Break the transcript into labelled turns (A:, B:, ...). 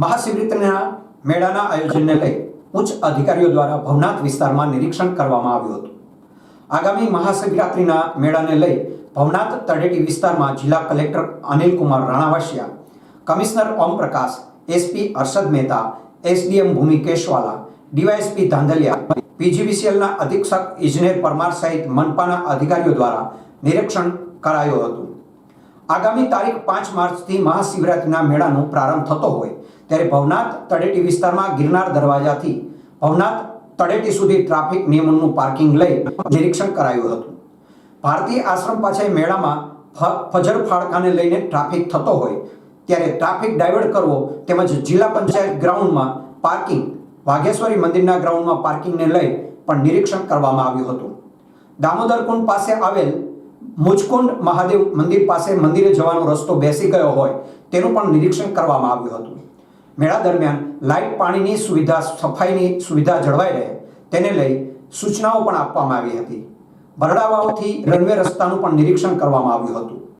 A: મહાશિવરાત્રિના મેળાના આયોજનને લઈ ઉચ્ચ અધિકારીઓ દ્વારા ભવનાથ વિસ્તારમાં નિરીક્ષણ કરવામાં આવ્યું હતું। આગામી મહાશિવરાત્રિના મેળાને લઈ ભવનાથ તળેટી વિસ્તારમાં જિલ્લા collector Anil Kumar Ranavasiya, commissioner Om Prakash, SP Harshad Mehta, SDM ભૂમિ કેશવાલા, ડીવાયએસપી ધાંધલિયા, પીજીવીસીએલના અધિક્ષક ઇજનેર પરમાર સહિત મનપાના અધિકારીઓ દ્વારા નિરીક્ષણ કરાયું હતું। આગામી તારીખ 5 માર્ચથી મહાશિવરાત્રિના મેળાનો પ્રારંભ થતો હોય ત્યારે ભવનાથ તળેટી વિસ્તારમાં ગિરનાર દરવાજાથી ભવનાથ તળેટી સુધી ટ્રાફિક નિયમનનું પાર્કિંગ લઈ નિરીક્ષણ કરાયું હતું। ભારતીય આશ્રમ પાસે મેળામાં ફજર ફાળકાને લઈને ટ્રાફિક થતો હોય ત્યારે ટ્રાફિક ડાયવર્ટ કરવો તેમજ જિલ્લા પંચાયત ગ્રાઉન્ડમાં પાર્કિંગ, વાઘેશ્વરી મંદિરના ગ્રાઉન્ડમાં પાર્કિંગને લઈ પણ નિરીક્ષણ કરવામાં આવ્યું હતું। દામોદર કુંડ પાસે આવેલ મુચકુંડ મહાદેવ મંદિર પાસે મંદિરે જવાનો રસ્તો બેસી ગયો હોય તેનું પણ નિરીક્ષણ કરવામાં આવ્યું હતું। મેળા દરમિયાન લાઇટ, પાણીની સુવિધા, સફાઈની સુવિધા જળવાઈ રહે તેને લઈ સૂચનાઓ પણ આપવામાં આવી હતી। બરડાવાવથી રનવે રસ્તાનું પણ નિરીક્ષણ કરવામાં આવ્યું હતું।